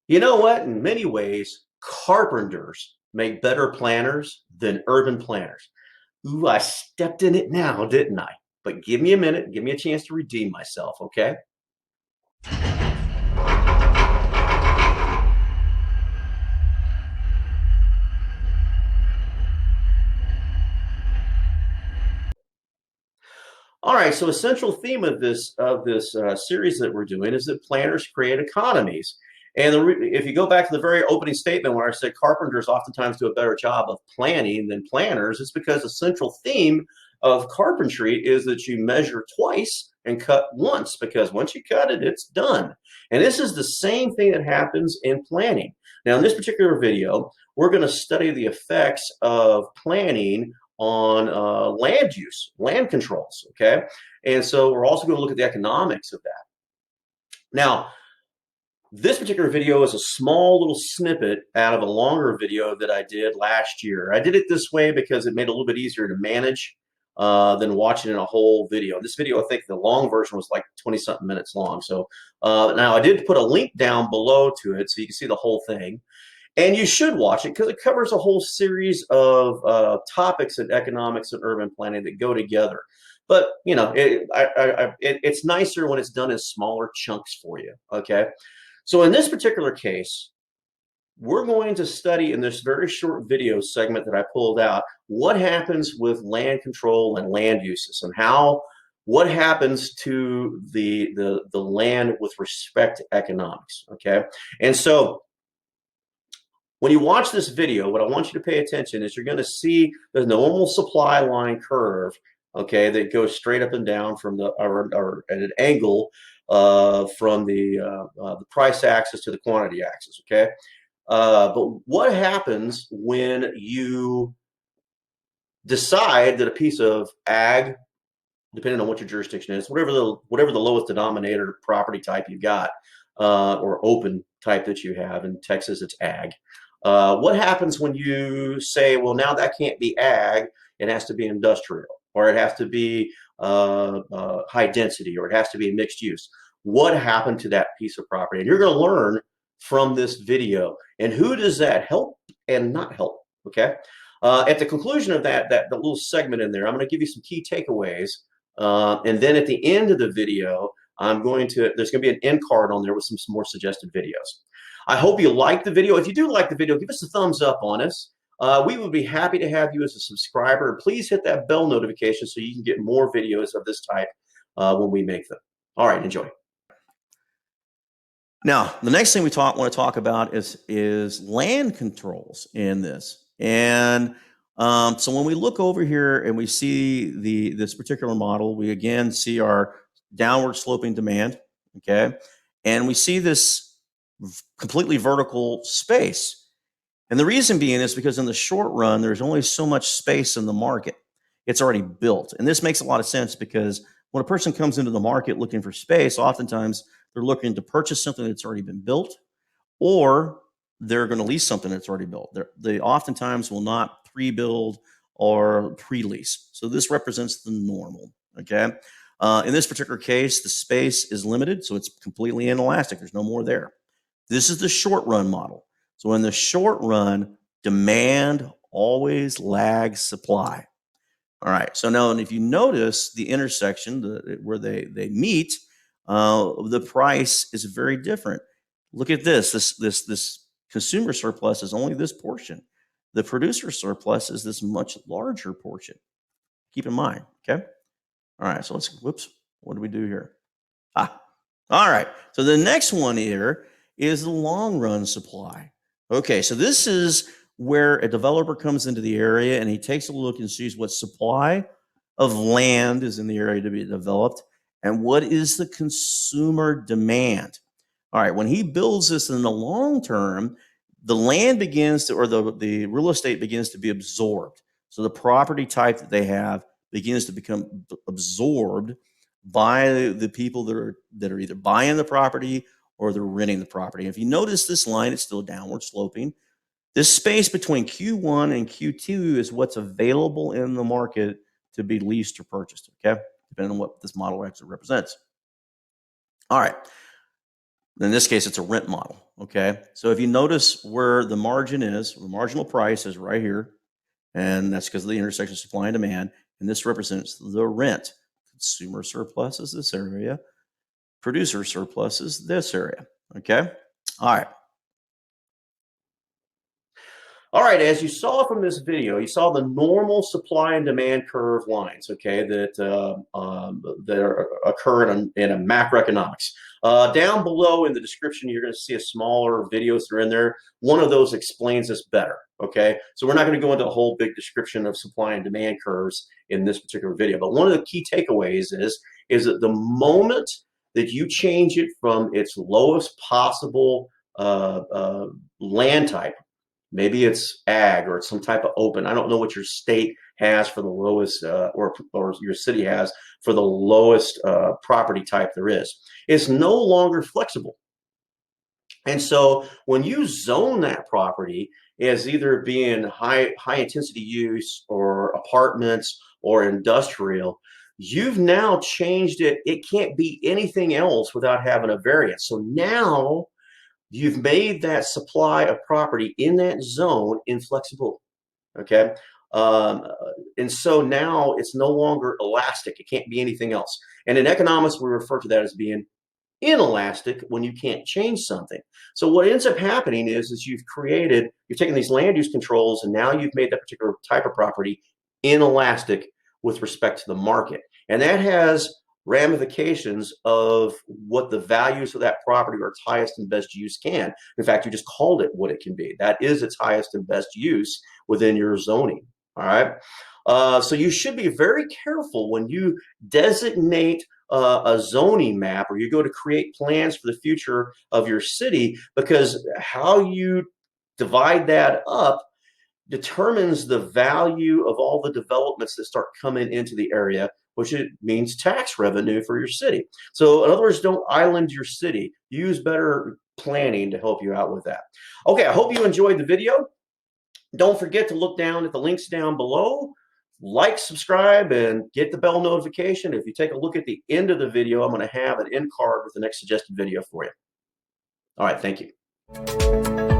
You know what? In many ways, carpenters make better planners than urban planners. Ooh, I stepped in it now, didn't I? But give me a minute, give me a chance to redeem myself, okay? All right, so a central theme of this series that we're doing is that planners create economies. And if you go back to the very opening statement where I said carpenters oftentimes do a better job of planning than planners, it's because the central theme of carpentry is that you measure twice and cut once, because once you cut it, it's done. And this is the same thing that happens in planning. Now, in this particular video, we're going to study the effects of planning on land use, land controls, okay? And so we're also going to look at the economics of that. Now, this particular video is a small little snippet out of a longer video that I did last year. I did it this way because it made it a little bit easier to manage than watching in a whole video. This video, I think the long version was like 20-something minutes long. So now I did put a link down below to it so you can see the whole thing. And you should watch it because it covers a whole series of topics in economics and urban planning that go together. But, you know, it's nicer when it's done in smaller chunks for you, okay? So in this particular case, we're going to study in this very short video segment that I pulled out what happens with land control and land uses and what happens to the land with respect to economics, okay? And so when you watch this video, what I want you to pay attention is you're going to see the normal supply line curve, okay, that goes straight up and down from or at an angle from the price axis to the quantity axis, okay? But what happens when you decide that a piece of ag, depending on what your jurisdiction is, whatever the lowest denominator property type you got, or open type that you have in Texas, it's ag. What happens when you say, well, now that can't be ag, it has to be industrial, or it has to be high density, or it has to be mixed use? What happened to that piece of property? And you're going to learn from this video. And who does that help and not help? Okay. At the conclusion of the little segment in there, I'm going to give you some key takeaways. And then at the end of the video, there's going to be an end card on there with some more suggested videos. I hope you like the video. If you do like the video, give us a thumbs up on us. We would be happy to have you as a subscriber. Please hit that bell notification so you can get more videos of this type when we make them. All right, enjoy. Now, the next thing we want to talk about is land controls in this. And so when we look over here and we see this particular model, we again see our downward sloping demand, okay? And we see this completely vertical space. And the reason being is because in the short run, there's only so much space in the market. It's already built. And this makes a lot of sense because when a person comes into the market looking for space, oftentimes they're looking to purchase something that's already been built, or they're going to lease something that's already built. They oftentimes will not pre-build or pre-lease. So this represents the normal, okay? In this particular case, the space is limited, so it's completely inelastic. There's no more there. This is the short run model. So in the short run, demand always lags supply. All right, so now if you notice the intersection where they meet, the price is very different. Look at this consumer surplus is only this portion. The producer surplus is this much larger portion. Keep in mind, okay? All right, so whoops, what do we do here? All right, so the next one here is the long run supply. Okay, so this is where a developer comes into the area and he takes a look and sees what supply of land is in the area to be developed and what is the consumer demand. All right, when he builds this in the long term, the land begins to, or the real estate begins to be absorbed. So the property type that they have begins to become absorbed by the people that are either buying the property or they're renting the property. If you notice this line, it's still downward sloping. This space between Q1 and Q2 is what's available in the market to be leased or purchased, okay? Depending on what this model actually represents. All right. In this case, it's a rent model, okay? So if you notice where the margin is, the marginal price is right here, and that's because of the intersection of supply and demand, and this represents the rent. Consumer surplus is this area, producer surplus is this area, okay? All right. All right, as you saw from this video, you saw the normal supply and demand curve lines, okay, that occur in a macroeconomics. Down below in the description, you're going to see a smaller videos that are in there. One of those explains this better, okay? So we're not going to go into a whole big description of supply and demand curves in this particular video, but one of the key takeaways is that the moment that you change it from its lowest possible land type, maybe it's ag or it's some type of open. I don't know what your state has for the lowest, or your city has for the lowest property type there is. It's no longer flexible. And so when you zone that property as either being high intensity use or apartments or industrial, you've now changed it. It can't be anything else without having a variance. So now you've made that supply of property in that zone inflexible, okay? And so now it's no longer elastic. It can't be anything else. And in economics, we refer to that as being inelastic when you can't change something. So what ends up happening is you've taken these land use controls, and now you've made that particular type of property inelastic with respect to the market. And that has ramifications of what the values of that property or its highest and best use can. In fact, you just called it what it can be. That is its highest and best use within your zoning. All right. So you should be very careful when you designate a zoning map or you go to create plans for the future of your city, because how you divide that up determines the value of all the developments that start coming into the area, which it means tax revenue for your city. So in other words, don't island your city. Use better planning to help you out with that. Okay, I hope you enjoyed the video. Don't forget to look down at the links down below. Like, subscribe, and get the bell notification. If you take a look at the end of the video, I'm going to have an end card with the next suggested video for you. All right, thank you.